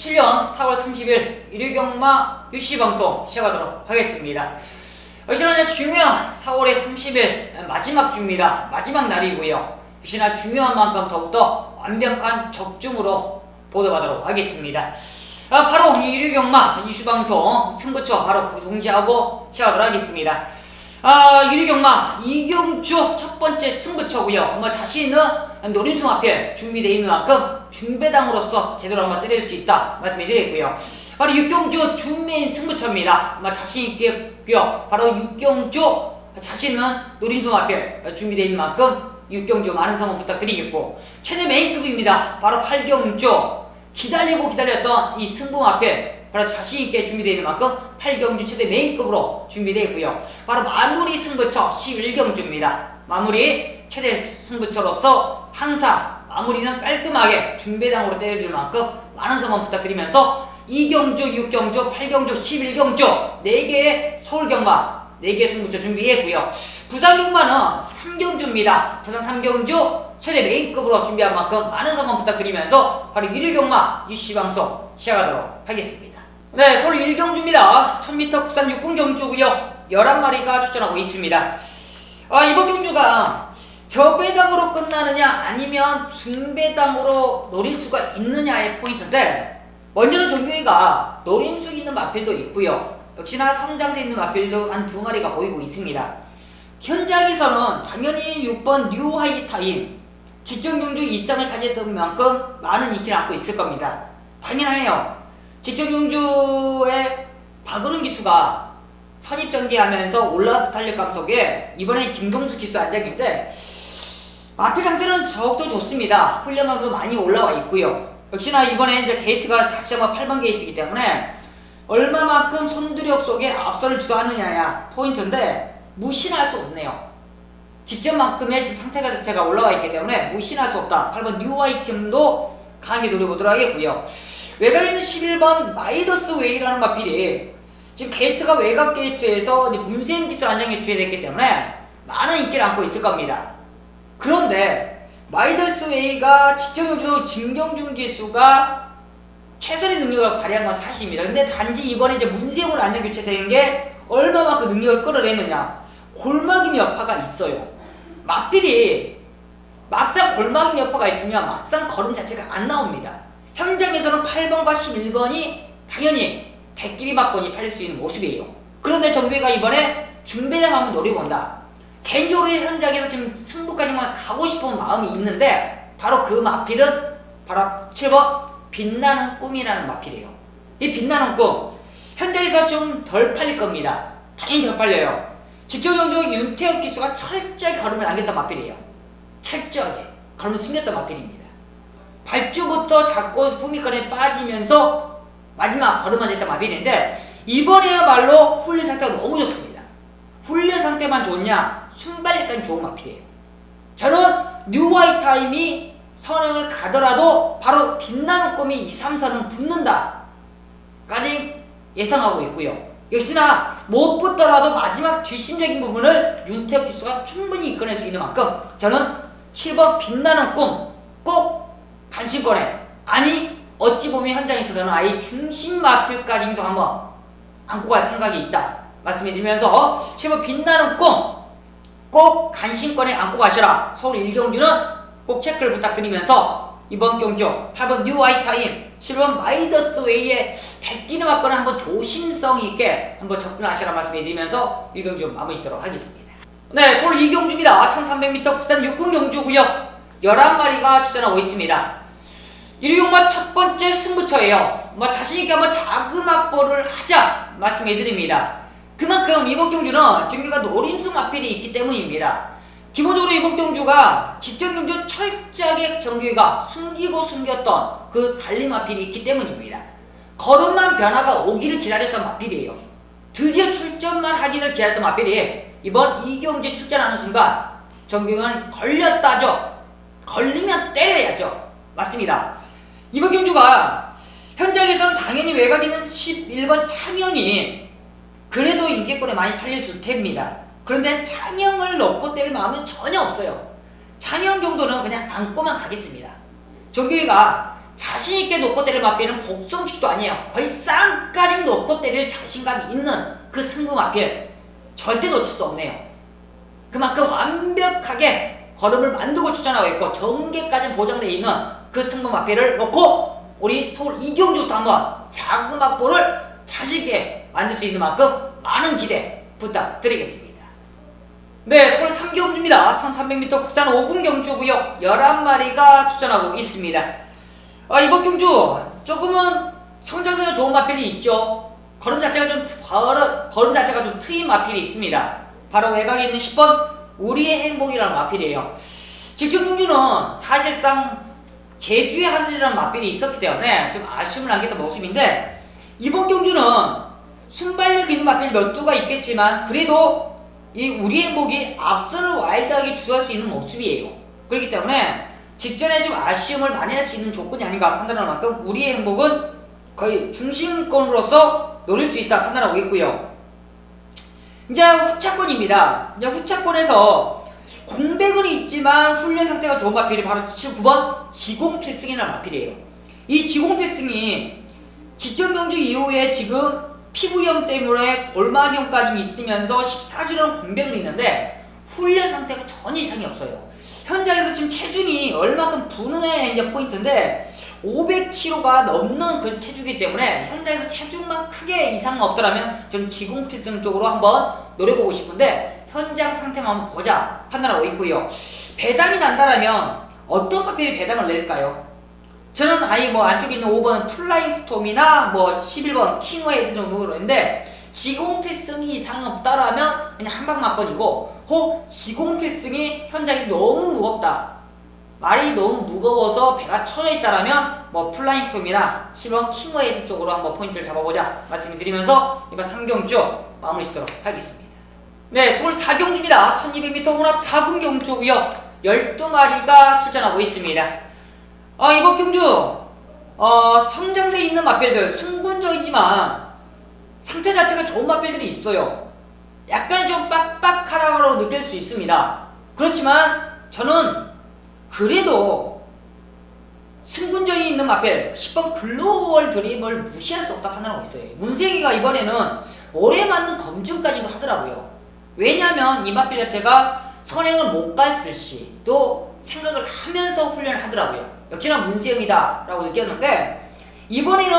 2017년 4월 30일 일요경마 UC방송 시작하도록 하겠습니다. 역시나 중요한 4월의 30일 마지막 주입니다. 마지막 날이고요. 역시나 중요한 만큼 더욱더 완벽한 적중으로 보도받도록 하겠습니다. 바로 이 일요경마 UC방송 승부처 바로 공지하고 시작하도록 하겠습니다. 일요경마 이경주 첫 번째 승부처고요. 자신은 노림수 마필 준비되어 있는 만큼 중배당으로서 제대로 한번 때릴 수 있다 말씀드리겠고요. 바로 육경주 준메인 승부처입니다. 자신 있겠고요. 바로 육경주 자신은 노림수 마필 준비되어 있는 만큼 육경주 많은 성원 부탁드리겠고, 최대 메인급입니다. 바로 8경주 기다리고 기다렸던 이 승부 마필 바로 자신있게 준비되어 있는 만큼 8경주 최대 메인급으로 준비되어 있고요. 바로 마무리 승부처 11경주입니다. 마무리 최대 승부처로서 항상 마무리는 깔끔하게 준배당으로 때려줄 만큼 많은 성원 부탁드리면서 2경주, 6경주, 8경주, 11경주 4개의 서울경마 4개의 승부처 준비했고요. 부산경마는 3경주입니다. 부산 3경주 최대 메인급으로 준비한 만큼 많은 성원 부탁드리면서 바로 일요경마 UC방송 시작하도록 하겠습니다. 네, 서울 1경주입니다. 1000m 국산 6군 경주고요. 11마리가 출전하고 있습니다. 이번 경주가 저배당으로 끝나느냐 아니면 중배당으로 노릴 수가 있느냐의 포인트인데, 먼저는 정규이가 노림수 있는 마필도 있고요. 역시나 성장세 있는 마필도 한 2마리가 보이고 있습니다. 현장에서는 당연히 6번 뉴하이타임 직전 경주 2장을 차지했던 만큼 많은 인기를 안고 있을 겁니다. 당연해요. 직전 경주의 박으른 기수가 선입전개하면서 올라갔던 탄력감 속에 이번에 김동수 기수 안장인데 마필 상태는 더욱더 좋습니다. 훈련만도 많이 올라와 있고요. 역시나 이번에 이제 게이트가 다시 한번 8번 게이트이기 때문에 얼마만큼 손두력 속에 앞서를 주도하느냐야 포인트인데 무시할 수 없네요. 직전만큼의 지금 상태가 자체가 올라와 있기 때문에 무시할 수 없다. 8번 뉴화이팀도 강하게 노려보도록 하겠고요. 외곽에 있는 11번 마이더스 웨이라는 마필이 지금 게이트가 외곽 게이트에서 문세인 기술 안장에 투여됐기 때문에 많은 인기를 안고 있을 겁니다. 그런데 마이더스 웨이가 직전 경주 진경준 기수가 최선의 능력을 발휘한 건 사실입니다. 근데 단지 이번에 이제 문세용으로 안장 교체되는 게 얼마만큼 능력을 끌어내느냐. 골막임 여파가 있어요. 마필이 막상 골막임 여파가 있으면 막상 걸음 자체가 안 나옵니다. 현장에서는 8번과 11번이 당연히 대끼리 막번이 팔릴 수 있는 모습이에요. 그런데 정규가 이번에 준배장 한번 노려본다. 개인적으로 현장에서 지금 승부까지만 가고 싶은 마음이 있는데 바로 그 마필은 바로 7번 빛나는 꿈이라는 마필이에요. 이 빛나는 꿈 현장에서 좀 덜 팔릴 겁니다. 당연히 덜 팔려요. 직전 경주 윤태혁 기수가 철저하게 걸음을 남겼던 마필이에요. 철저하게 걸음을 숨겼던 마필입니다. 발주부터 잡고 후미권에 빠지면서 마지막 걸음만 했던 마필인데 이번에야말로 훈련 상태가 너무 좋습니다. 훈련 상태만 좋냐 순발력까지 좋은 마필이에요. 저는 뉴화이타임이 선행을 가더라도 바로 빛나는 꿈이 2, 3, 4는 붙는다 까지 예상하고 있고요. 역시나 못 붙더라도 마지막 뒷심적인 부분을 윤태혁 기수가 충분히 이끌어낼 수 있는 만큼 저는 7번 빛나는 꿈 꼭 단신권에, 아니 어찌 보면 현장에 있어서는 아예 중심 마필까지도 한번 안고 갈 생각이 있다 말씀드리면서 7번 빛나는 꿈 꼭 간신권에 안고 가시라. 서울 1경주는 꼭 체크를 부탁드리면서 이번 경주 8번 뉴하이타임 7번 마이더스 웨이의 대끼는 맞거나 한번 조심성 있게 한번 접근하시라 말씀드리면서 1경주 마무리 짓도록 하겠습니다. 네, 서울 2경주입니다. 1300m 국산 6군 경주고요. 11마리가 출전하고 있습니다. 일요경마 첫 번째 승부처예요. 자신있게 한번 자금 확보를 하자 말씀해드립니다. 그만큼 이번 경주는 정규가 노림수 마필이 있기 때문입니다. 기본적으로 이번 경주가 직전 경주 철저하게 정규가 숨기고 숨겼던 그 달림 마필이 있기 때문입니다. 걸음만 변화가 오기를 기다렸던 마필이에요. 드디어 출전만 하기를 기다렸던 마필이 이번 이경주에 출전하는 순간 정규는 걸렸다죠. 걸리면 때려야죠. 맞습니다. 이번 경주가 현장에서는 당연히 외곽에 있는 11번 창영이 그래도 인기권에 많이 팔릴 수 있답니다. 그런데 창영을 넣고 때릴 마음은 전혀 없어요. 창영 정도는 그냥 안고만 가겠습니다. 정규리가 자신있게 놓고 때릴 마필은 복성식도 아니에요. 거의 쌍까지 놓고 때릴 자신감이 있는 그 승부 마필 절대 놓칠 수 없네요. 그만큼 완벽하게 걸음을 만들고 출전하고 있고 전개까지 보장되어 있는 그 승부 마필을 놓고 우리 서울 이경주부터 한번 자금 확보를 자신있게 만들 수 있는 만큼 많은 기대 부탁드리겠습니다. 네, 서울 3경주입니다. 1300m 국산 5군 경주고요. 11마리가 출전하고 있습니다. 이번 경주 조금은 성장세가 좋은 마필이 있죠. 걸음 자체가 좀 트인 마필이 있습니다. 바로 외곽에 있는 10번 우리의 행복이라는 마필이에요. 직전 경주는 사실상 제주의 하늘이라는 마필이 있었기 때문에 좀 아쉬움을 남겼던 모습인데 이번 경주는 순발력 있는 마필 몇 두가 있겠지만 그래도 이 우리의 행복이 앞선을 와일드하게 주도할 수 있는 모습이에요. 그렇기 때문에 직전에 좀 아쉬움을 많이 할 수 있는 조건이 아닌가 판단할 만큼 우리의 행복은 거의 중심권으로서 노릴 수 있다 판단하고 있고요. 이제 후차권입니다. 이제 후차권에서 공백은 있지만 훈련 상태가 좋은 마필이 바로 9번 지공필승이라는 마필이에요. 이 지공필승이 직전 경주 이후에 지금 피부염 때문에 골마경까지 있으면서 14주라는 공백은 있는데 훈련 상태가 전혀 이상이 없어요. 현장에서 지금 체중이 얼마큼 부는의 이제 포인트인데 500kg가 넘는 그 체중이기 때문에 현장에서 체중만 크게 이상 없더라면 좀 지공필승 쪽으로 한번 노려보고 싶은데 현장 상태만 한번 보자 판단하고 있고요. 배당이 난다라면 어떤 마필이 배당을 낼까요? 저는 아예 안쪽에 있는 5번 플라잉 스톰이나 11번 킹웨이드 정도로 했는데 지공필승이 이상 없다라면 그냥 한방 맞건이고 혹 지공필승이 현장에서 너무 무겁다, 말이 너무 무거워서 배가 쳐져 있다라면 플라잉 스톰이나 10번 킹웨이드 쪽으로 한번 포인트를 잡아보자 말씀을 드리면서 이번 3경주 마무리 짓도록 하겠습니다. 네, 서울 4경주입니다. 1200m 혼합 4군 경주고요. 12마리가 출전하고 있습니다. 이번 경주 성장세 있는 마필들 승군저이지만 상태 자체가 좋은 마필들이 있어요. 약간 좀 빡빡하다고 느낄 수 있습니다. 그렇지만 저는 그래도 승군전이 있는 마필 10번 글로벌 드림을 무시할 수 없다 판단하고 있어요. 문세기가 이번에는 올해 맞는 검증까지도 하더라고요. 왜냐하면 이 마필 자체가 선행을 못 갔을 시 또 생각을 하면서 훈련을 하더라고요. 역시나 문세영이다 라고 느꼈는데 이번에는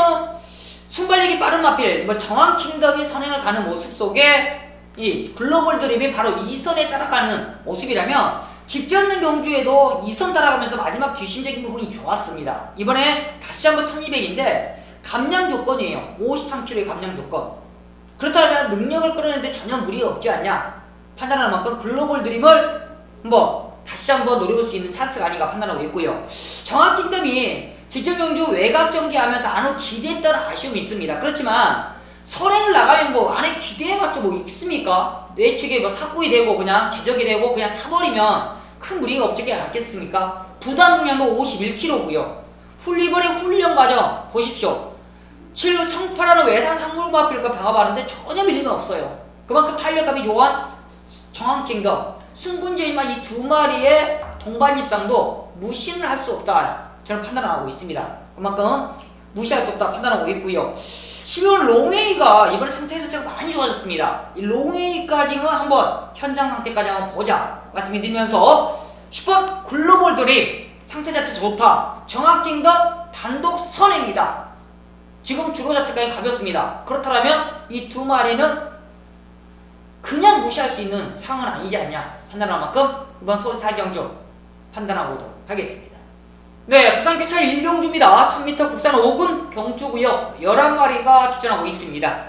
순발력이 빠른 마필 정한 킹덤이 선행을 가는 모습 속에 이 글로벌 드림이 바로 2선에 따라가는 모습이라면 직전 경주에도 2선 따라가면서 마지막 뒷심적인 부분이 좋았습니다. 이번에 다시 한번 1200인데 감량 조건이에요. 53kg의 감량 조건. 그렇다면 능력을 끌어내는데 전혀 무리가 없지 않냐 판단하는 만큼 글로벌 드림을 다시 한번 노려볼 수 있는 찬스가 아닌가 판단하고 있고요. 정한 킹덤이 직전 경주 외곽 전개하면서 안으로 기대했던 아쉬움이 있습니다. 그렇지만 선행을 나가면 안에 기대해봤자 있습니까? 내 측에 사구이 되고 그냥 제적이 되고 그냥 타버리면 큰 무리가 없지 않겠습니까? 부담 중량도 51kg고요. 이번에 훈련 과정 보십시오. 7번 성파라는 외산 항물마필과 방어하는데 전혀 밀림은 없어요. 그만큼 탄력감이 좋은 정한 킹덤 승군제이만 이 두 마리의 동반 입상도 무시를 할 수 없다 저는 판단하고 있습니다. 그만큼 무시할 수 없다 판단하고 있고요. 12월 롱웨이가 이번에 상태 자체가 많이 좋아졌습니다. 이 롱웨이까지는 한번 현장 상태까지 한번 보자 말씀을 드리면서 10번 글로벌 드림 상태 자체 좋다. 정확킹덤 단독 선행입니다. 지금 주로 자체가 가볍습니다. 그렇다면 이 두 마리는 그냥 무시할 수 있는 상황은 아니지 않냐 판단할 만큼 이번 서울 4경주 판단해보도록 하겠습니다. 네, 부산 개차 1경주입니다. 1000m 국산 5군 경주고요. 11마리가 출전하고 있습니다.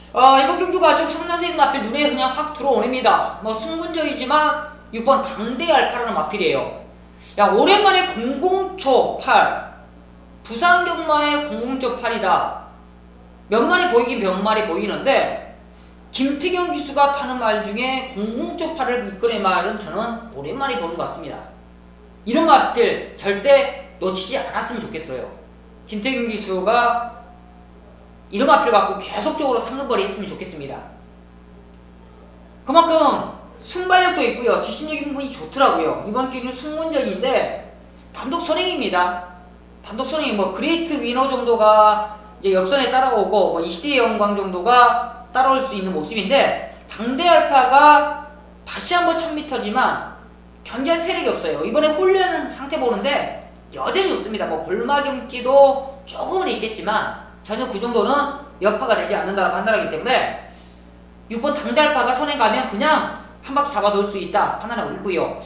이번 경주가 좀 성장세 있는 마필 눈에 그냥 확 들어오냅니다. 승군적이지만 6번 당대 알파라는 마필이에요. 오랜만에 00초 8 부산 경마의 00초 8이다. 몇 마리 보이긴 몇 마리 보이는데 김태경 기수가 타는 말 중에 00초 8을 이끌의 말은 저는 오랜만에 보는 것 같습니다. 이런 마필 절대 놓치지 않았으면 좋겠어요. 김태경 기수가 이런 마필을 갖고 계속적으로 상승거리 했으면 좋겠습니다. 그만큼 순발력도 있고요. 뒷심적인 부분이 좋더라고요. 이번 기준은 승문전인데 단독 선행입니다. 단독선이 뭐 그레이트 위너 정도가 이제 옆선에 따라오고 뭐 이시대의 영광 정도가 따라올 수 있는 모습인데 당대 알파가 다시 한번 1000m지만 견제할 세력이 없어요. 이번에 훈련 상태 보는데 여전히 좋습니다. 뭐 골마경기도 조금은 있겠지만 전혀 그 정도는 여파가 되지 않는다고 판단하기 때문에 6번 당대 알파가 선에 가면 그냥 한 바퀴 잡아놓을 수 있다 판단하고 있고요.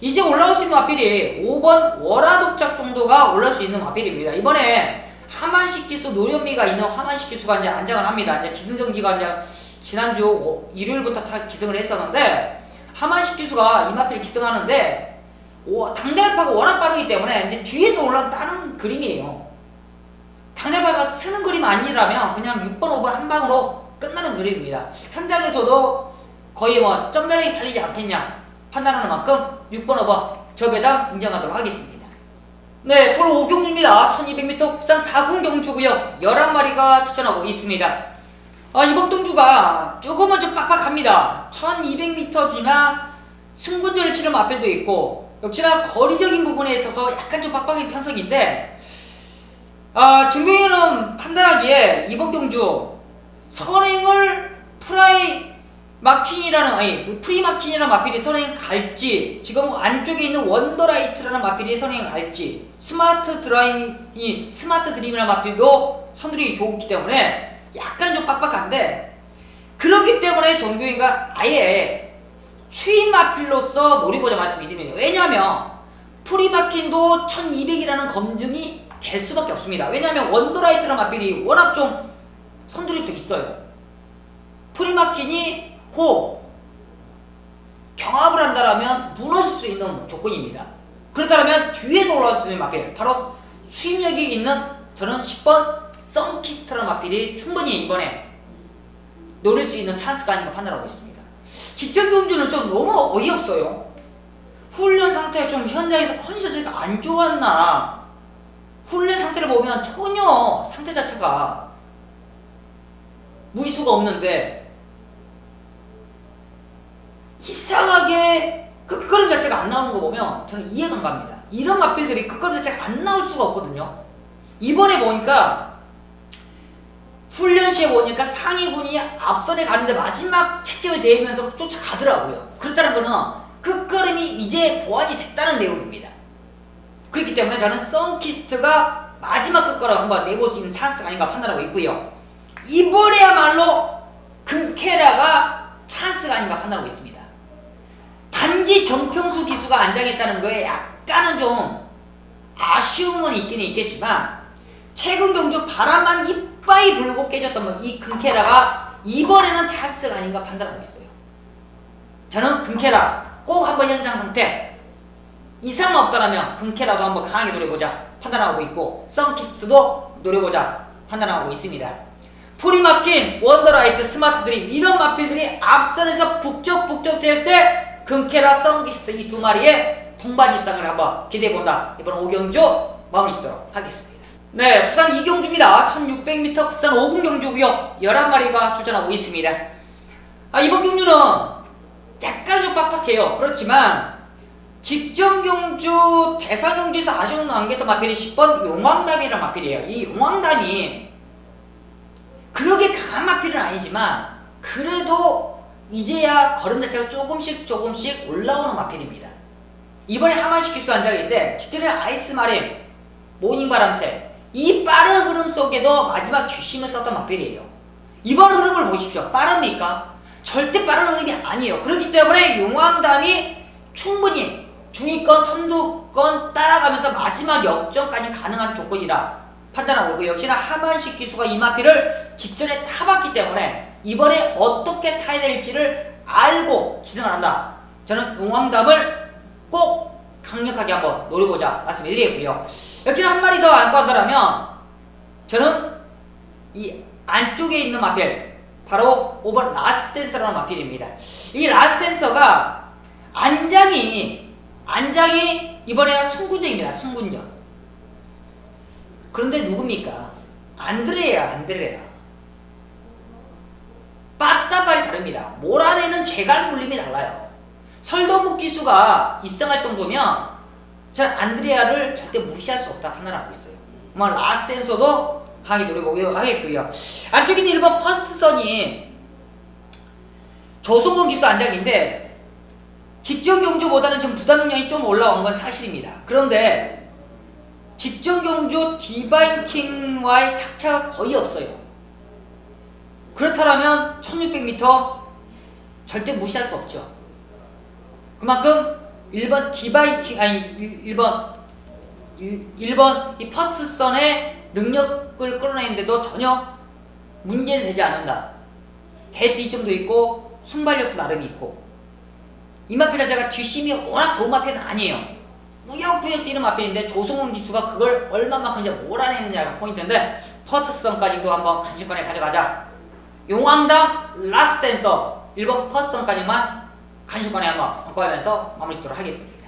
이제 올라올 수 있는 마필이 5번 월화독작 정도가 올라올 수 있는 마필입니다. 이번에 하만식 기수 노련미가 있는 하만식 기수가 이제 안장을 합니다. 이제 기승전기가 이제 지난주 일요일부터 기승을 했었는데 하만식 기수가 이 마필 기승하는데 당대 알파가 워낙 빠르기 때문에 이제 뒤에서 올라가는 그림이에요. 당대 알파가 쓰는 그림 아니라면 그냥 6번, 5번 한 방으로 끝나는 그림입니다. 현장에서도 거의 뭐 점멸이 팔리지 않겠냐 판단하는 만큼 6번, 5번 저 배당 인정하도록 하겠습니다. 네, 서울 오경주입니다. 1200m 국산 4군 경주고요. 11마리가 추천하고 있습니다. 이번 경주가 조금은 좀 빡빡합니다. 1200m지만 승군전을 치는 마필도 있고 역시나 거리적인 부분에 있어서 약간 좀 빡빡한 편성인데 준비는 판단하기에 이번 경주 선행을 프리마킨이라는 마필이 선행 갈지 지금 안쪽에 있는 원더라이트라는 마필이 선행 갈지 스마트 드림이라는 마필도 선두력이 좋기 때문에 약간 좀 빡빡한데 그렇기 때문에 정규인가 아예 추인 마필로서 노리고자 말씀드립니다. 왜냐하면 프리마킨도 1200이라는 검증이 될 수밖에 없습니다. 왜냐하면 원더라이트라는 마필이 워낙 좀 선두력도 있어요. 프리마킨이 경합을 한다면 무너질 수 있는 조건입니다. 그렇다면 뒤에서 올라올 수 있는 마필 바로 수입력이 있는 저는 10번 썬키스트라는 마필이 충분히 이번에 노릴 수 있는 찬스가 아닌가 판단하고 있습니다. 직전 경주는 좀 너무 어이없어요. 훈련 상태 좀 현장에서 컨디션이 안 좋았나 훈련 상태를 보면 전혀 상태 자체가 무리수가 없는데 이상하게 끝걸음 자체가 안 나오는 거 보면 저는 이해가 안 갑니다. 이런 마필들이 끝걸음 자체가 안 나올 수가 없거든요. 이번에 보니까 훈련 시에 보니까 상위군이 앞선에 가는데 마지막 채찍을 대면서 쫓아가더라고요. 그렇다는 거는 끝걸음이 이제 보완이 됐다는 내용입니다. 그렇기 때문에 저는 썬키스트가 마지막 끝걸음 한번 내볼 수 있는 찬스가 아닌가 판단하고 있고요. 이번에야말로 금케라가 찬스가 아닌가 판단하고 있습니다. 단지 정평수 기수가 안장했다는 거에 약간은 좀 아쉬움은 있기는 있겠지만 최근 경주 바람만 이빠이 불고 깨졌던 이 금케라가 이번에는 찬스가 아닌가 판단하고 있어요. 저는 금케라 꼭 한번 현장 상태 이상 없더라면 금케라도 한번 강하게 노려보자 판단하고 있고 썬키스트도 노려보자 판단하고 있습니다. 프리마킨, 원더라이트, 스마트 드림 이런 마필들이 앞선에서 북적북적 될 때 금케라, 썬키스트 이 두 마리의 동반 입상을 한번 기대해본다. 이번 5경주 마무리 짓도록 하겠습니다. 네, 부산 2경주입니다. 1600m 국산 5군 경주고요. 11마리가 출전하고 있습니다. 이번 경주는 약간 좀 빡빡해요. 그렇지만 직전 경주, 대상 경주에서 아쉬운 안겼던 마필이 10번 용왕담이라는 마필이에요. 이 용왕담이 그렇게 강한 마필은 아니지만 그래도 이제야 걸음 자체가 조금씩 올라오는 마필입니다. 이번에 하만식 기수 안장인데 직전에 아이스마린, 모닝바람새 이 빠른 흐름 속에도 마지막 뒷심을 썼던 마필이에요. 이번 흐름을 보십시오. 빠릅니까? 절대 빠른 흐름이 아니에요. 그렇기 때문에 용왕담이 충분히 중위권, 선두권 따라가면서 마지막 역전까지 가능한 조건이라 판단하고 있고 역시나 하만식 기수가 이 마필을 직전에 타봤기 때문에 이번에 어떻게 타야 될지를 알고 기승을 한다. 저는 용왕담을 꼭 강력하게 한번 노려보자 말씀을 드리겠고요. 역시나 한 마리 더 안고 한다면 저는 이 안쪽에 있는 마필 바로 5번 라스댄서라는 마필입니다. 이 라스댄서가 안장이 이번에 순군전입니다. 순군전. 그런데 누굽니까? 안드레야. 빠따발이 다릅니다. 몰아내는 재간 물림이 달라요. 설동국 기수가 입상할 정도면 전 안드레아를 절대 무시할 수 없다 판단하고 있어요. 라센서도 강하게 노려보겠고요. 안쪽에 있는 1번 퍼스트선이 조성근 기수 안장인데 직전 경주보다는 좀 부담 능력이 좀 올라온 건 사실입니다. 그런데 직전 경주 디바인킹과의 착차가 거의 없어요. 그렇다면 1600m 절대 무시할 수 없죠. 그만큼 1번 디바인킹 아니 1번 이 퍼스트선의 능력을 끌어내는데도 전혀 문제는 되지 않는다. 대뒤점도 있고 순발력도 나름이 있고 이 마필 자체가 뒷심이 워낙 좋은 마필은 아니에요. 꾸역꾸역 뛰는 마필인데 조성훈 기수가 그걸 얼마만큼 이제 몰아내느냐가 포인트인데 퍼스트선까지도 한번 관심권에 가져가자. 용왕당 라스센서 1번 퍼스트선까지만 관심권에 한번 안고하면서 마무리 짓도록 하겠습니다.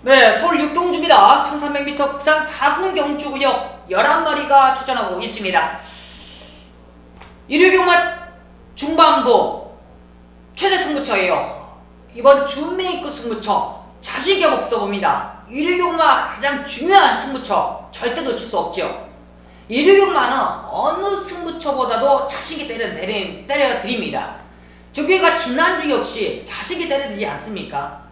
네, 서울 육동주입니다. 1300m 국산 4군 경주고요. 11마리가 출전하고 있습니다. 일요경마 중반부 최대 승부처예요. 이번 준메이크 승부처 자신있게 붙어봅니다. 일요경마 가장 중요한 승부처 절대 놓칠 수 없죠. 일요경마는 어느 승부처보다도 자신있게 때려드립니다. 저기가 지난주 역시 자신있게 때려드리지 않습니까?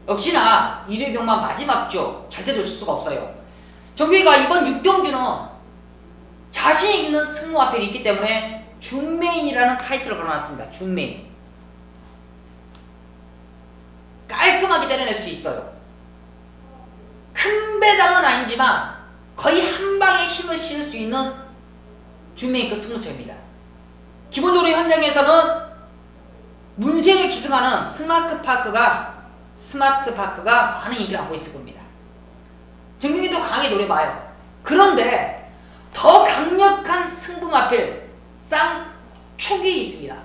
역시나 일요경마 마지막 주 절대 놓칠 수가 없어요. 저기가 이번 6경주는 자신 있는 승무 앞에 있기 때문에 준메인이라는 타이틀을 걸어놨습니다. 준메인. 깔끔하게 때려낼 수 있어요. 큰 배당은 아니지만 거의 한 방에 힘을 실을 수 있는 준메인급 승무처입니다. 기본적으로 현장에서는 문세에 기승하는 스마트 파크가 많은 인기를 안고 있을 겁니다. 정경이도 강하게 노려봐요. 그런데 더 강력한 승부마필 쌍축이 있습니다.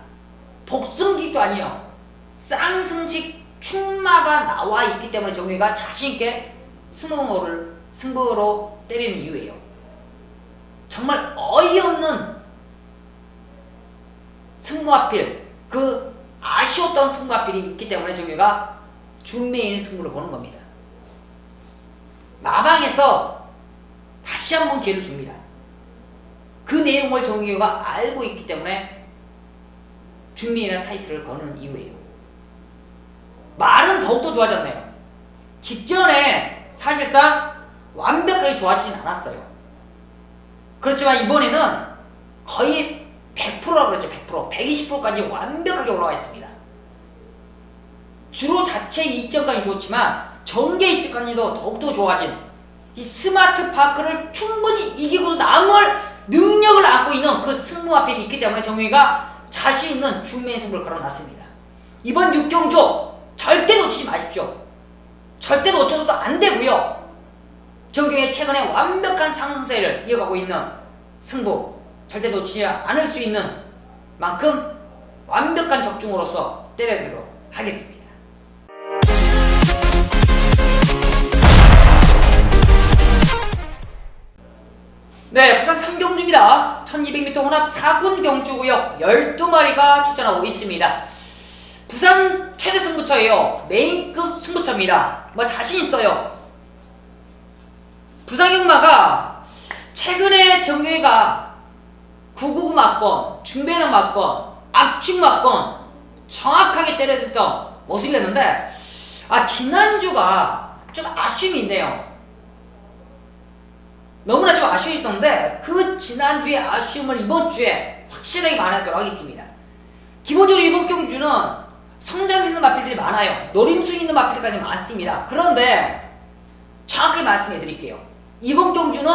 복승직도 아니에요. 쌍승직 축마가 나와 있기 때문에 정경이가 자신있게 승부로 때리는 이유예요. 정말 어이없는 승부마필, 그 아쉬웠던 승부마필이 있기 때문에 정경이가 준메인의 승부를 보는 겁니다. 마방에서 다시 한번 기회를 줍니다. 그 내용을 정규가 알고 있기 때문에 준메인이라는 타이틀을 거는 이유예요. 말은 더욱더 좋아졌네요. 직전에 사실상 완벽하게 좋아지진 않았어요. 그렇지만 이번에는 거의 100%라고 그랬죠. 100%, 120%까지 완벽하게 올라와 있습니다. 주로 자체 이점까지 좋지만 전개 이점까지도 더욱더 좋아진 이 스마트 파크를 충분히 이기고 남을 능력을 안고 있는 그 승무 앞에 있기 때문에 정유이가 자신 있는 준메인 승부를 걸어놨습니다. 이번 6경주 절대 놓치지 마십시오. 절대 놓쳐서도 안 되고요. 정경이 최근에 완벽한 상승세를 이어가고 있는 승부 절대 놓치지 않을 수 있는 만큼 완벽한 적중으로서 때려드리도록 하겠습니다. 네, 부산 3경주입니다. 1200m 혼합 4군 경주고요. 12마리가 출전하고 있습니다. 부산 최대 승부처예요. 메인급 승부처입니다. 자신 있어요. 부산 경마가 최근에 정유회가 999 맞건, 중배능 맞건, 압축 맞건 정확하게 때려줬던 모습이었는데 지난주가 좀 아쉬움이 있네요. 너무나 좀 아쉬움이 있었는데 그 지난주의 아쉬움을 이번주에 확실하게 만회하도록 하겠습니다. 기본적으로 이번 경주는 성장세 있는 마필들이 많아요. 노림수 있는 마필들까지 많습니다. 그런데 정확하게 말씀해 드릴게요. 이번 경주는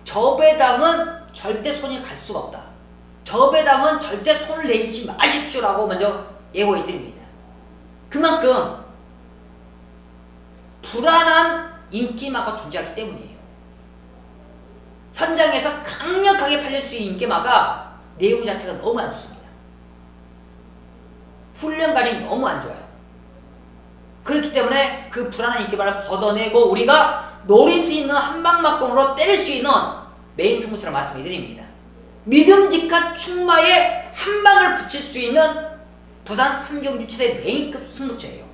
저 배당은 절대 손이 갈 수가 없다. 저 배당은 절대 손을 내지 마십시오라고 먼저 예고해 드립니다. 그만큼 불안한 인기마가 존재하기 때문이에요. 현장에서 강력하게 팔릴 수 있는 인기마가 내용 자체가 너무 안 좋습니다. 훈련 과정이 너무 안 좋아요. 그렇기 때문에 그 불안한 인기마를 걷어내고 우리가 노릴 수 있는 한방막공으로 때릴 수 있는 메인 승부처럼 말씀해 드립니다. 믿음직한 축마에 한방을 붙일 수 있는 부산 3경주 최대 메인급 승부처예요.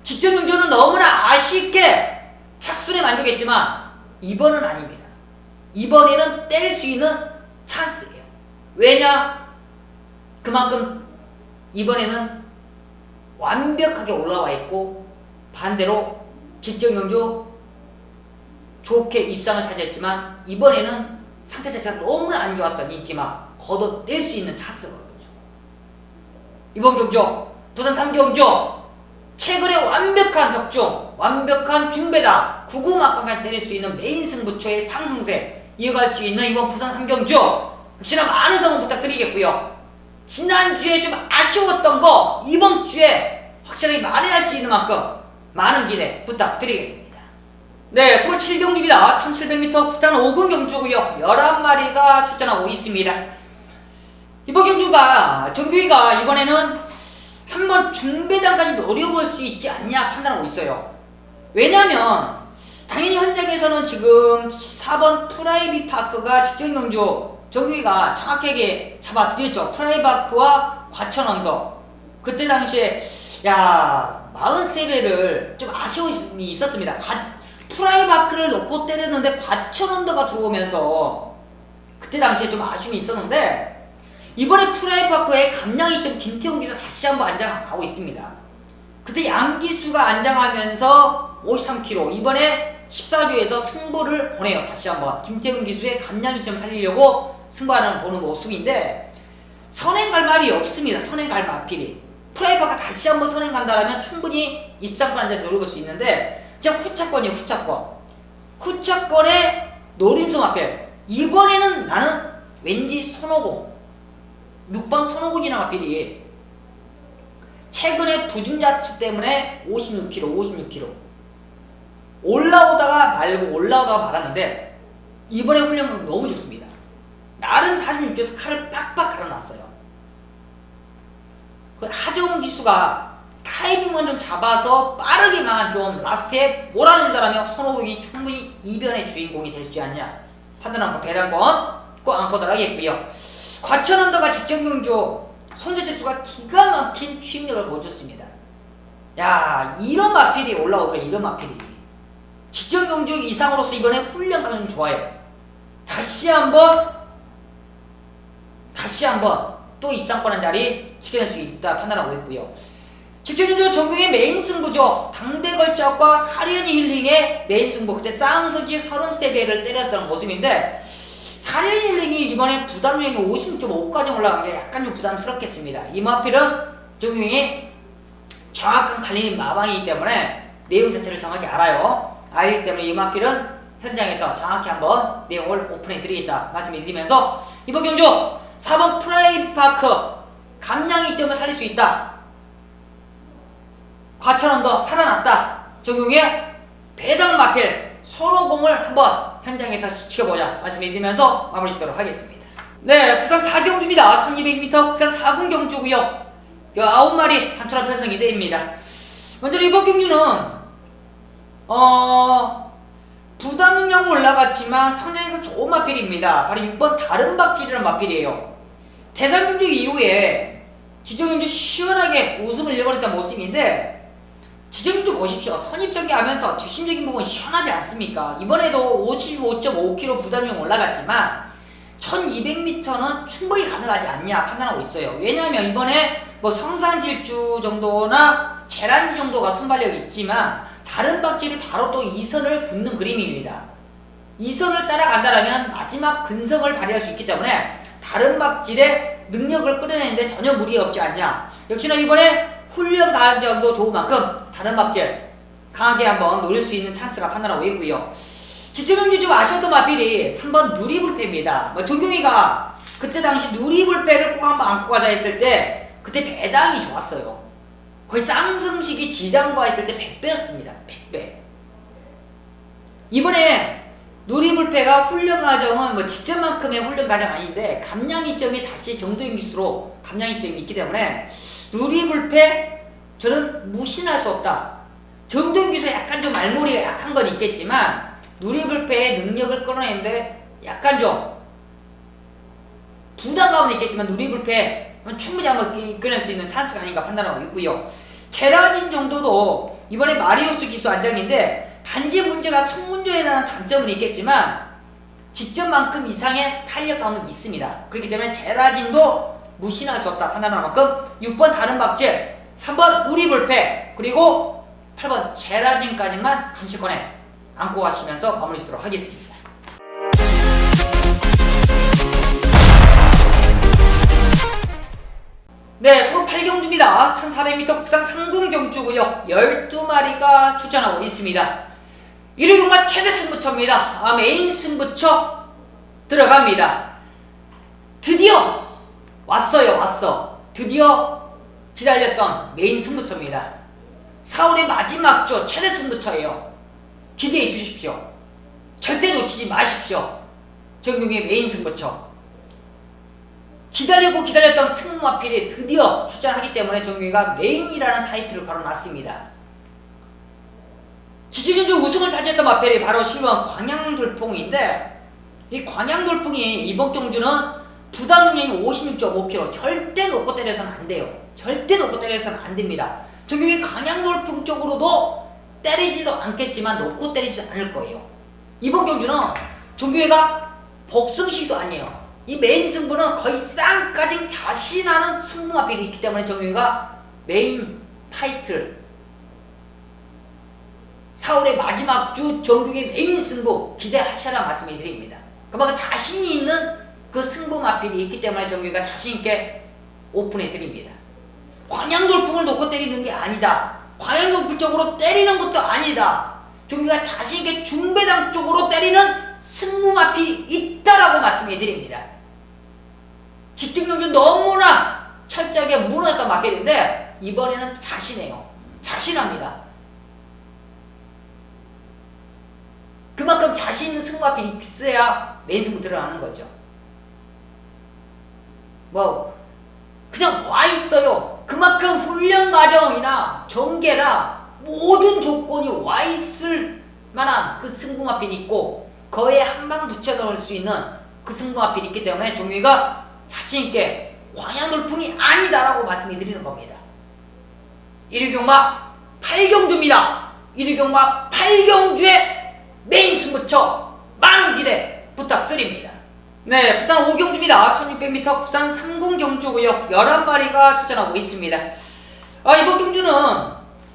직전 경주는 너무나 아쉽게 착순에 만족했지만 이번은 아닙니다. 이번에는 때릴 수 있는 찬스예요. 왜냐? 그만큼 이번에는 완벽하게 올라와 있고 반대로 직전 경주 좋게 입상을 차지했지만 이번에는 상태 자체가 너무나 안 좋았던 인기만 걷어낼 수 있는 찬스거든요. 이번 경주 부산 3경주 최근에 완벽한 적중, 완벽한 중배당, 99막강까지 때릴 수 있는 메인 승부처의 상승세 이어갈 수 있는 이번 부산 3경주 역시나 많은 성원 부탁드리겠고요. 지난주에 좀 아쉬웠던 거 이번 주에 확실하게 만회할 수 있는 만큼 많은 기대 부탁드리겠습니다. 네, 서울 7경주입니다. 1700m 부산 5군 경주고요. 11마리가 출전하고 있습니다. 이번 경주가 정규희가 이번에는 한번 중배당까지 노려볼 수 있지 않냐 판단하고 있어요. 왜냐면 당연히 현장에서는 지금 4번 프라이빗 파크가 직전 경주 정규희가 정확하게 잡아드렸죠. 프라이빗 파크와 과천 언더. 그때 당시에 43배를 좀 아쉬움이 있었습니다. 프라이빗 파크를 놓고 때렸는데 과천 언더가 들어오면서 그때 당시에 좀 아쉬움이 있었는데 이번에 프라이빗 파크에 감량이점 김태훈 기수 다시 한번 안장하고 있습니다. 그때 양기수가 안장하면서 53km 이번에 14조에서 승부를 보내요. 다시 한번 김태훈 기수의 감량이점 살리려고 승부하는 보는 모습인데 선행 갈 말이 없습니다. 선행 갈 마필이 프라이빗 파크가 다시 한번 선행 간다면 충분히 입상권 한 자리 노려볼 수 있는데 진짜 후차권이에요. 후차권의 노림수 마필 이번에는 나는 왠지 손오공 6번 손오군이나 마필이 최근에 부중자치 때문에 56km 올라오다가 말았는데 이번에 훈련은 너무 좋습니다. 나름 46조에서 칼을 빡빡 갈아놨어요. 하정우 기수가 타이밍만 좀 잡아서 빠르게만 좀 라스트에 몰아준다라면 손오군이 충분히 이변의 주인공이 될 수 있지 않냐 판단한 거 배당권 꼭 안고들 하겠고요. 과천 언더가 직전 경주 손재채수가 기가 막힌 취임력을 보여줬습니다. 이런 마필이 올라오더라. 이런 마필이 직전 경주 이상으로서 이번에 훈련가 좀 좋아요. 다시 한번 또 입상권 한 자리 지켜낼 수 있다 판단하고 있고요. 직전 경주 정규의 메인 승부죠. 당대걸작과 사련이 힐링의 메인 승부. 그때 쌍수지 33배를 때렸던 모습인데 사련이 힐링이 이번에 부담 중에 56.5까지 올라간 게 약간 좀 부담스럽겠습니다. 이 마필은 정규이 정확한 갈리는 마방이기 때문에 내용 자체를 정확히 알기 때문에 이 마필은 현장에서 정확히 한번 내용을 오픈해 드리겠다 말씀드리면서 이번 경주 4번 프라이빗 파크 감량 이점을 살릴 수 있다. 과천 언더 살아났다. 정규의 배당 마필 손오공을 한번 현장에서 지켜보자 말씀드리면서 마무리 짓도록 하겠습니다. 네, 부산 4경주입니다. 1200m 부산 4군 경주고요. 9마리 단촐한 편성 2대입니다. 먼저 이번 경주는 부담 능력 올라갔지만 성장에서 좋은 마필입니다. 바로 6번 다른 박질이라는 마필이에요. 대선 경주 이후에 지정 경주 시원하게 우승을 잃어버렸던 모습인데 지정 경주 보십시오. 선입전개하면서 뒷심적인 부분 시원하지 않습니까? 이번에도 55.5km 부담력 올라갔지만 1200m는 충분히 가능하지 않냐 판단하고 있어요. 왜냐하면 이번에 성산질주 정도나 재란지 정도가 순발력이 있지만 다른 박질이 바로 또 2선을 붙는 그림입니다. 2선을 따라간다면 마지막 근성을 발휘할 수 있기 때문에 다른 박질의 능력을 끌어내는데 전혀 무리 없지 않냐. 역시나 이번에 훈련 과정도 좋은 만큼 다른 박질 강하게 한번 노릴 수 있는 찬스가 판단하고 있고요. 직전경주 좀 아쉬웠던 마필이 3번 누리불패입니다. 정경이가 그때 당시 누리불패를 꼭 한번 안고 가자 했을 때 그때 배당이 좋았어요. 거의 쌍승식이 지장과 했을 때 100배였습니다. 100배. 이번에 누리불패가 훈련 과정은 직전만큼의 훈련 과정 아닌데 감량이점이 다시 정도인 기수로 감량이점이 있기 때문에 누리불패 저는 무신할 수 없다. 정도인 기수 약간 좀 말머리가 약한 건 있겠지만 누리불패의 능력을 끌어내는데 약간 좀 부담감은 있겠지만 누리불패 충분히 한번 이끌어낼 수 있는 찬스가 아닌가 판단하고 있고요. 제라진 정도도 이번에 마리우스 기수 안장인데 단지 문제가 승문조에라는 단점은 있겠지만 직전만큼 이상의 탄력감은 있습니다. 그렇기 때문에 제라진도 무시할 수 없다 판단하는 만큼 6번 다른 박제, 3번 우리불패, 그리고 8번 제라진까지만 한시권에 안고 가시면서 마무리 짓도록 하겠습니다. 네, 서로 8경주입니다. 1400m 국산 상궁경주고요. 12마리가 출전하고 있습니다. 1위 경마 최대 승부처입니다. 메인 승부처 들어갑니다. 드디어 왔어. 드디어 기다렸던 메인 승부처입니다. 4월의 마지막 주 최대 승부처예요. 기대해 주십시오. 절대 놓치지 마십시오. 정경의 메인 승부처. 기다렸던 승마필이 드디어 출전하기 때문에 정경이가 메인이라는 타이틀을 걸어놨습니다. 지지전주 우승을 차지했던 마필이 바로 10번 광양돌풍인데, 이 광양돌풍이 이번 경주는 부담 운영이 56.5kg, 절대 놓고 때려서는 안 돼요. 절대 놓고 때려서는 안 됩니다. 정경이 광양돌풍 쪽으로도 때리지도 않겠지만 놓고 때리지 않을 거예요. 이번 경주는 정경이가 복승식도 아니에요. 이 메인 승부는 거의 쌍까지 자신하는 승부마필이 있기 때문에 정경이가 메인 타이틀 4월의 마지막 주 정경의 메인 승부 기대하셔라 말씀을 드립니다. 그만큼 자신이 있는 그 승부 마필이 있기 때문에 정경이가 자신있게 오픈해 드립니다. 광양돌풍을 놓고 때리는 게 아니다. 광양돌풍 쪽으로 때리는 것도 아니다. 정경이가 자신있게 중배당 쪽으로 때리는 승부 마필이 있다라고 말씀해 드립니다. 직등경주 너무나 철저하게 무너졌던 마필인데 이번에는 자신해요. 자신합니다. 그만큼 자신 있는 승부 마필이 있어야 메인 승부 들어가는 거죠. 그냥 와 있어요. 그만큼 훈련 과정이나 전개나 모든 조건이 와 있을 만한 그 승부 마필이 있고 거에 한 방 붙여 넣을 수 있는 그 승부 마필이 있기 때문에 정경이가 자신있게 광양돌풍이 아니다라고 말씀해 드리는 겁니다. 1위 경마 8경주입니다. 1위 경마 8경주의 메인 승부처 많은 기대 부탁드립니다. 네, 부산 5경주입니다. 1600m 부산 3군 경주고요. 11마리가 출전하고 있습니다. 이번 경주는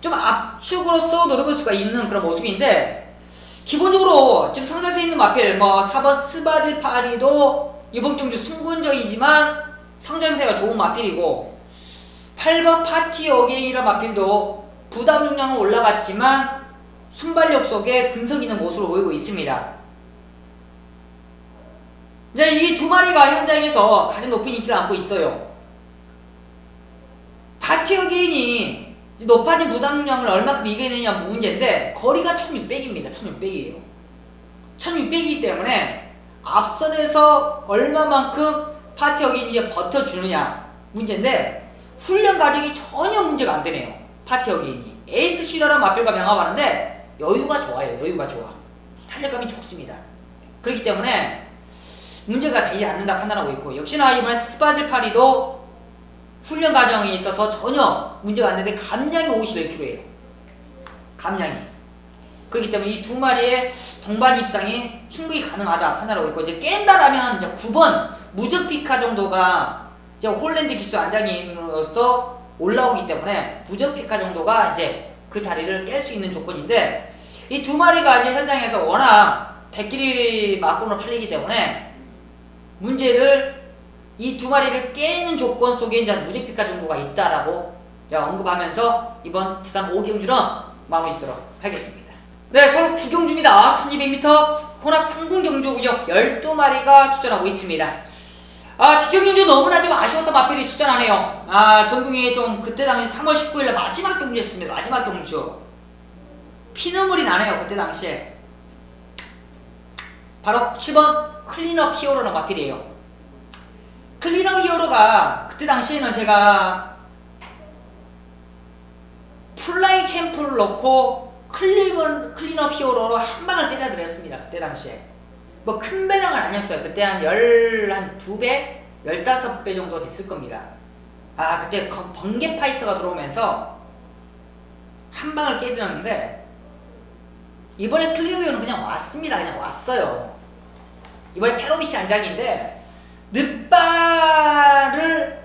좀 압축으로서 노려볼 수가 있는 그런 모습인데 기본적으로 지금 상단세 있는 마필 4번 스바딜파리도 이번 경주 승군적이지만 상장세가 좋은 마필이고 8번 파티 어게인이라는 마필도 부담 중량은 올라갔지만 순발력 속에 근성 있는 모습을 보이고 있습니다. 이제 이 두 마리가 현장에서 가장 높은 인기를 안고 있어요. 파티 어게인이 높아진 부담 중량을 얼마큼 이겨내느냐 문제인데 거리가 1600입니다. 1600이에요. 1600이기 때문에 앞선에서 얼마만큼 파티 어게인이 이제 버텨주느냐 문제인데 훈련 과정이 전혀 문제가 안 되네요. 파티 어게인이 에이스 시러랑 마필과 병합하는데 여유가 좋아요. 여유가 좋아. 탄력감이 좋습니다. 그렇기 때문에 문제가 되지 않는다 판단하고 있고 역시나 이번에 스바딜파리도 훈련 과정에 있어서 전혀 문제가 안 되는데 감량이 51kg예요. 감량이. 그렇기 때문에 이 두 마리의 동반 입상이 충분히 가능하다 판단하고 있고 이제 깬다라면 이제 9번 무적피카 정도가 이제 홀랜드 기수 안장님으로서 올라오기 때문에 무적피카 정도가 이제 그 자리를 깰 수 있는 조건인데 이 두 마리가 이제 현장에서 워낙 대끼리 막군으로 팔리기 때문에 문제를 이 두 마리를 깨는 조건 속에 이제 무적피카 정도가 있다라고 언급하면서 이번 부산 5경주는 마무리 짓도록 하겠습니다. 네, 서울 9경주입니다. 1200m 혼합 3군 경주고요. 12마리가 출전하고 있습니다. 직경경주 너무나 좀 아쉬웠던 마필이 출전하네요. 전국에 좀 그때 당시 3월 19일날 마지막 경주였습니다. 마지막 경주. 피눈물이 나네요. 그때 당시에. 바로 10번 클린업 히어로라는 마필이에요. 클린업 히어로가 그때 당시에는 제가 풀라인 챔프를 넣고 클린업 히어로로 한 방을 때려드렸습니다. 그때 당시에. 큰 배당은 아니었어요. 그때 한 2배? 15배 정도 됐을 겁니다. 그때 번개 파이터가 들어오면서 한 방을 깨드렸는데 이번에 클리브는 그냥 왔습니다. 그냥 왔어요. 이번에 페로비치 안장인데 늑발을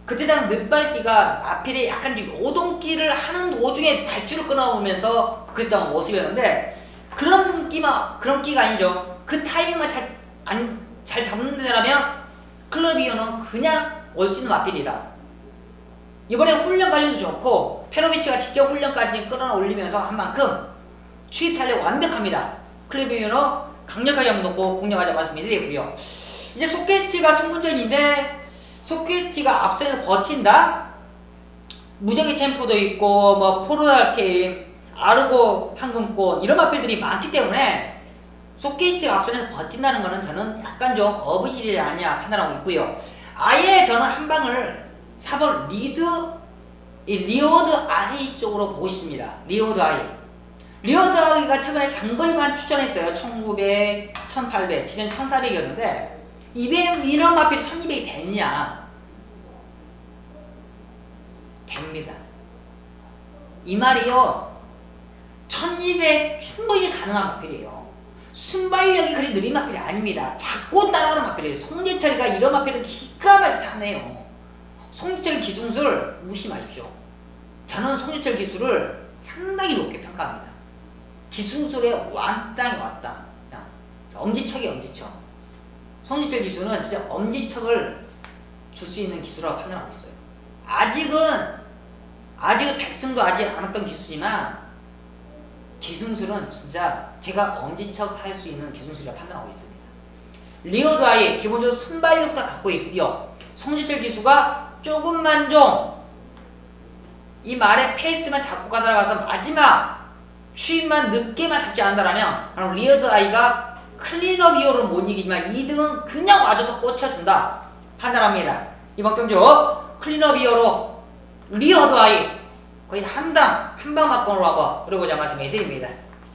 그때 당 늑발기가 마필이 약간 좀 요동기를 하는 도중에 발줄을 끊어오면서 그랬던 모습이었는데 그런 끼가 아니죠. 그 타이밍만 잘 잡는 데라면 클리브는 그냥 올 수 있는 마필이다. 이번에 훈련 과정도 좋고 페로비치가 직접 훈련까지 끌어올리면서 한 만큼 추입 탄력 완벽합니다. 클리브유너 강력하게 한번 놓고 공략하자 말씀드리고요. 이제 소케스티가 승분전인데 소케스티가 앞서서 버틴다. 무적의 챔프도 있고 뭐 포르달케임, 아르고 황금꽃 이런 마필들이 많기 때문에 소케스티가 앞서서 버틴다는 거는 저는 약간 좀 어부지지 않냐 판단하고 있고요. 아예 저는 한 방을 4번 리오드 아이 쪽으로 보고 싶습니다. 리오드 아이. 리오드 아이가 최근에 장거리만 출전했어요. 1900, 1800, 지전 1400이었는데 200 이런 마필이 1200이 됐냐? 됩니다. 이 말이요. 1200 충분히 가능한 마필이에요. 순발력이 그리 느린 마필이 아닙니다. 자꾸 따라가는 마필이에요. 송재철이가 이런 마필을 기가 막히게 타네요. 송재철 기술을 무시마십시오. 저는 송재철 기술을 상당히 높게 평가합니다. 기술에 완땅이 왔다. 엄지척이 엄지척. 송재철 기술은 진짜 엄지척을 줄 수 있는 기술이라고 판단하고 있어요. 아직은 백승도 아직 안 왔던 기술이지만 기술은 진짜 제가 엄지척 할 수 있는 기술이라고 판단하고 있습니다. 리어드 아이 기본적으로 순발력도 갖고 있고요. 송재철 기수가 조금만 좀 이 말의 페이스만 잡고 가다가서 마지막 추임만 늦게만 잡지 않는다면 바로 리어드 아이가 클리너 비어를 못 이기지만 2등은 그냥 와줘서 꽂혀준다 판단합니다. 이번 경주 클리너 비어로 리어드 아이 거의 한 방 맞건으로 한번 그려보자 말씀해드립니다.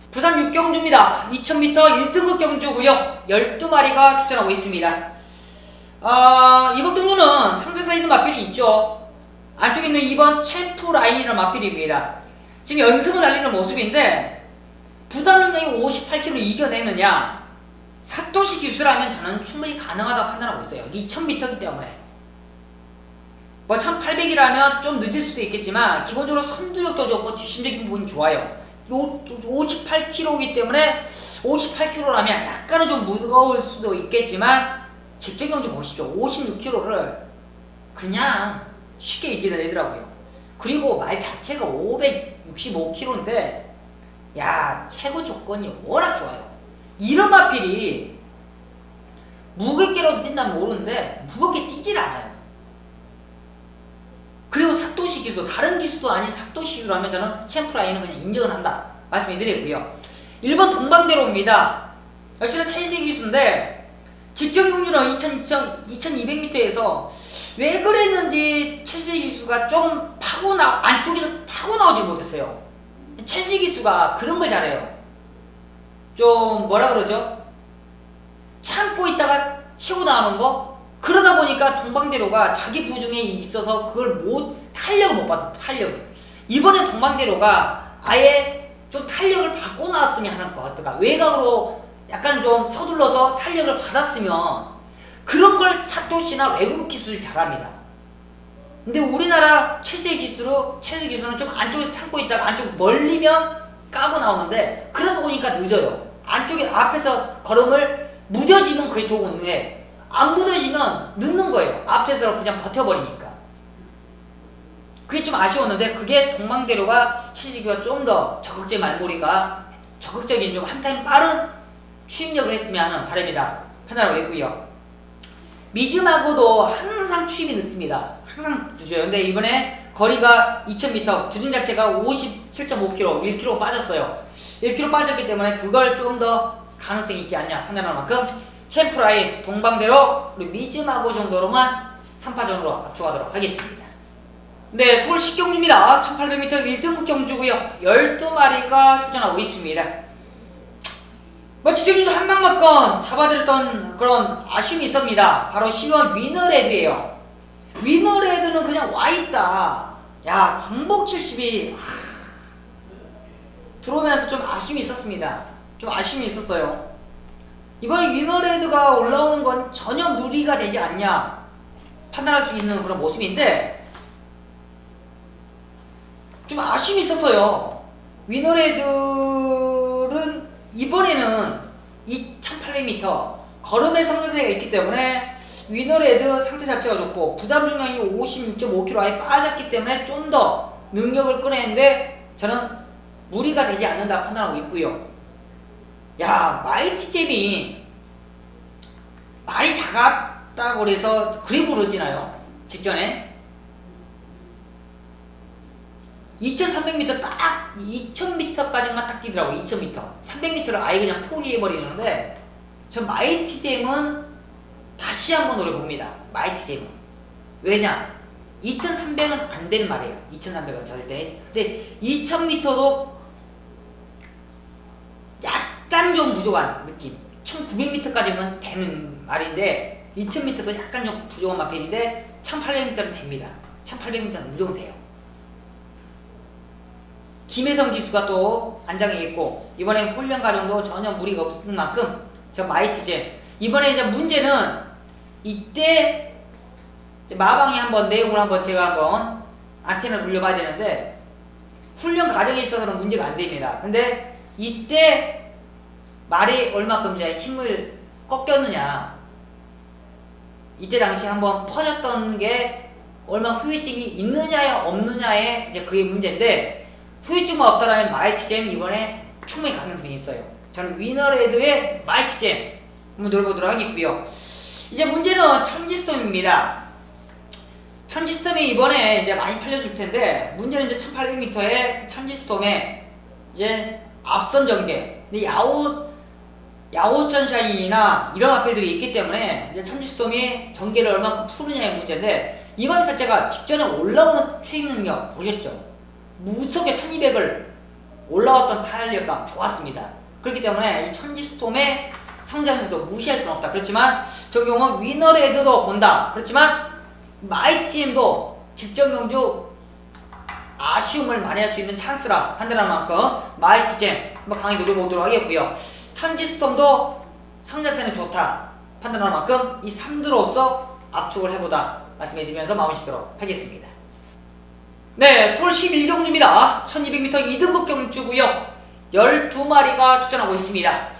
부산 6경주입니다. 2000m 1등급 경주고요. 12마리가 출전하고 있습니다. 이번 경주는 상대사 있는 마필이 있죠. 안쪽에 있는 2번 챔프 라인이라는 마필입니다. 지금 연승을 달리는 모습인데 부담 능력이 58kg 이겨내느냐 사토시 기술하면 저는 충분히 가능하다고 판단하고 있어요. 2000m이기 때문에 뭐 1800이라면 좀 늦을 수도 있겠지만 기본적으로 선두력도 좋고 뒷심적인 부분이 좋아요. 58kg이기 때문에 58kg라면 약간은 좀 무거울 수도 있겠지만 직전 경주 보십시오. 56kg를 그냥 쉽게 이겨내더라고요. 그리고 말 자체가 565kg인데 야 최고 조건이 워낙 좋아요. 이런 마필이 무겁게라도 뛴다면 모르는데 무겁게 뛰질 않아요. 그리고 사토시 기수 다른 기수도 아닌 사토시 기수라면 저는 챔프라인은 그냥 인정을 한다 말씀드리고요. 1번 동방대로입니다. 역시나 첼시 기수인데 직전 경주는 2200m에서 왜 그랬는지 첼시 기수가 좀 안쪽에서 파고 나오지 못했어요. 첼시 기수가 그런 걸 잘해요. 좀 뭐라 그러죠? 참고 있다가 치고 나오는 거? 그러다 보니까 동방대로가 자기 부중에 있어서 그걸 탄력을 못 받았어. 탄력을. 이번에 동방대로가 아예 좀 탄력을 받고 나왔으면 하는 것 같더라. 외곽으로 약간 좀 서둘러서 탄력을 받았으면 그런 걸 사토시나 외국 기술이 잘합니다. 근데 우리나라 최세 기술은 좀 안쪽에서 참고 있다가 안쪽 멀리면 까고 나오는데 그러다 보니까 늦어요. 안쪽에 앞에서 걸음을 무뎌지면 그게 좋은데 안 무뎌지면 늦는 거예요. 앞에서 그냥 버텨버리니까. 그게 좀 아쉬웠는데 그게 동방대로가 치지기가 좀 더 적극적인 좀 한 타임 빠른 추임력을 했으면 하는 바람이다 판단하고 있고요. 미즈마고도 항상 추임이 늦습니다. 항상 늦어요. 근데 이번에 거리가 2000m 부중 자체가 57.5km 1km 빠졌어요. 1km 빠졌기 때문에 그걸 좀 더 가능성이 있지 않냐 판단하는 만큼 챔프라인 동방대로 그리고 미즈마고 정도로만 3파전으로 압축하도록 하겠습니다. 네, 서울 10경주입니다. 1800m 1등급 경주고요. 12마리가 출전하고 있습니다. 지금도 한방막건 잡아드렸던 그런 아쉬움이 있습니다. 바로 10번 위너레드예요. 위너레드는 그냥 와있다. 야, 광복 70이 들어오면서 좀 아쉬움이 있었습니다. 좀 아쉬움이 있었어요. 이번에 위너레드가 올라오는 건 전혀 무리가 되지 않냐 판단할 수 있는 그런 모습인데 좀 아쉬움이 있었어요. 위너레드는 이번에는 2800m 걸음의 성장세가 있기 때문에 위너레드 상태 자체가 좋고 부담 중량이 56.5kg 아예 빠졌기 때문에 좀 더 능력을 끌어내는데 저는 무리가 되지 않는다 판단하고 있고요. 야, 마이티잼이 많이 작았다고 그래서 그리 부러지나요? 직전에 2300m 딱 2000m까지만 딱 뛰더라고. 2000m 300m를 아예 그냥 포기해버리는데 전 마이티잼은 다시 한번 노려봅니다. 마이티잼은 왜냐 2300은 안 되는 말이에요. 2300은 절대. 근데 2000m도 약간 좀 부족한 느낌. 1900m까지는 되는 말인데 2000m도 약간 좀 부족한 마필인데 1800m는 됩니다. 1800m는 무조건 돼요. 김혜성 기수가 또 안장에 있고 이번에 훈련 과정도 전혀 무리가 없을 만큼 저 마이티잼 이번에 이제 문제는 이때 마방이 한번 내용을 한번 제가 한번 안테나 돌려봐야 되는데 훈련 과정에 있어서는 문제가 안 됩니다. 근데 이때 말이 얼마큼 이제 힘을 꺾였느냐 이때 당시 한번 퍼졌던 게 얼마 후유증이 있느냐에 없느냐에 이제 그게 문제인데 후유증만 없다라면 마이티잼 이번에 충분히 가능성이 있어요. 저는 위너레드의 마이티잼 한번 노려보도록 하겠고요. 이제 문제는 천지스톰입니다. 천지스톰이 이번에 이제 많이 팔려줄 텐데 문제는 이제 1800m의 천지스톰에 이제 앞선 전개 근데 야오선샤인이나 이런 마필들이 있기 때문에 이제 천지스톰이 전개를 얼마큼 푸느냐의 문제인데 이 마필 자체가 직전에 올라오는 투입 능력 보셨죠? 무섭게 1200을 올라왔던 탄력감 좋았습니다. 그렇기 때문에 이 천지스톰의 성장에서도 무시할 수는 없다. 그렇지만 적용은 위너레드도 본다. 그렇지만 마이티엠도 직전 경주 아쉬움을 많이 할 수 있는 찬스라 판단할 만큼 마이티잼 한번 강의 노려보도록 하겠고요. 천지스톰도 성장세는 좋다 판단할 만큼 이 3두로서 압축을 해보다 말씀해드리면서 마무리 짓도록 하겠습니다. 네, 서울 11경주입니다. 1200m 2등급 경주고요. 12마리가 출전하고 있습니다.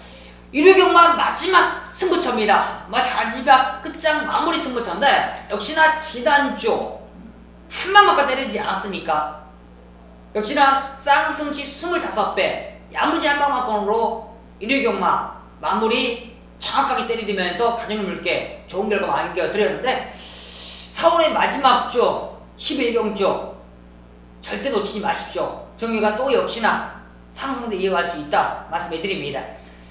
일요경마 마지막 승부처입니다. 마지막 끝장 마무리 승부처인데 역시나 지난주 한 방만까 때리지 않았습니까? 역시나 쌍승치 25배 야무지 한 방만권으로 일요경마 마무리 정확하게 때리면서 가정을 물게 좋은 결과 안겨드렸는데 4월의 마지막 주 11경주 절대 놓치지 마십시오. 정유가 또 역시나 상승세 이어갈 수 있다 말씀해드립니다.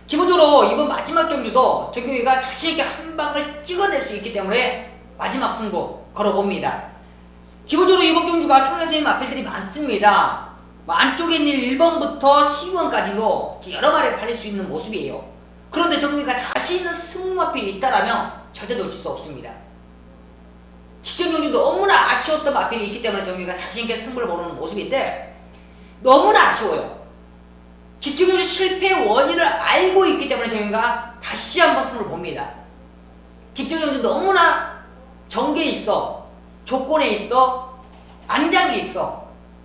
기본적으로 이번 마지막 경주도 정유가 자신있게 한 방을 찍어낼 수 있기 때문에 마지막 승부 걸어봅니다. 기본적으로 이번 경주가 상승세인 마필들이 많습니다. 안쪽에 있는 1번부터 12번까지도 여러 마리가 팔릴 수 있는 모습이에요. 그런데 정유가 자신있는 승부 마필이 있다라면 절대 놓칠 수 없습니다. 직전 경주 너무나 아쉬웠던 마필이 있기 때문에 정유가 자신있게 승부를 보는 모습인데 너무나 아쉬워요. 직전 경주 실패 원인을 알고 있기 때문에 정유가 다시 한번 승부를 봅니다. 직전 경주 너무나 전개에 있어, 조건에 있어, 안장에 있어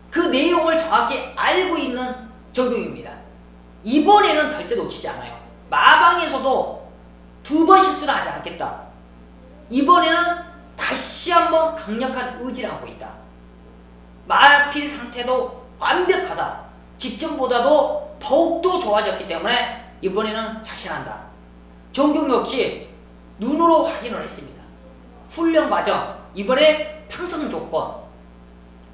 그 내용을 정확히 알고 있는 정경유입니다. 이번에는 절대 놓치지 않아요. 마방에서도 2번 실수는 하지 않겠다. 이번에는 다시 한번 강력한 의지를 하고 있다. 마필 상태도 완벽하다. 직전보다도 더욱더 좋아졌기 때문에 이번에는 자신한다. 정경유 역시 눈으로 확인을 했습니다. 훈련 과정, 이번에 평성 조건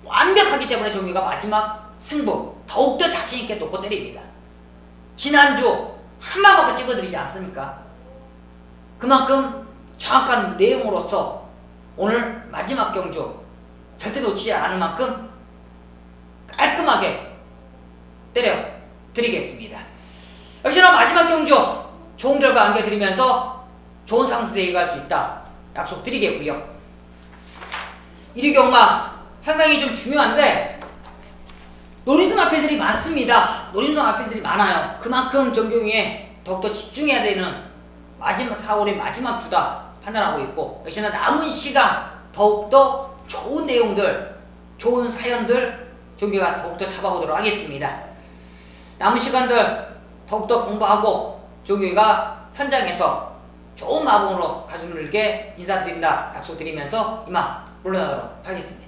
완벽하기 때문에 정유가 마지막 승부 더욱더 자신있게 놓고 때립니다. 지난주 한마디도 찍어드리지 않습니까? 그만큼 정확한 내용으로서 오늘 마지막 경주 절대 놓치지 않을 만큼 깔끔하게 때려 드리겠습니다. 역시나 마지막 경주 좋은 결과 안겨드리면서 좋은 상승세에 갈 수 있다 약속드리겠고요. 1위 경마 상당히 좀 중요한데 노림수 마필들이 많습니다. 노림수 마필들이 많아요. 그만큼 정경이에 더욱더 집중해야 되는 마지막 4월의 마지막 주다 판단하고 있고, 역시나 남은 시간 더욱더 좋은 내용들, 좋은 사연들 정경이가 더욱더 잡아보도록 하겠습니다. 남은 시간들 더욱더 공부하고 정경이가 현장에서 좋은 마음으로 가족들께 인사드린다 약속드리면서 이만 물러나도록 하겠습니다.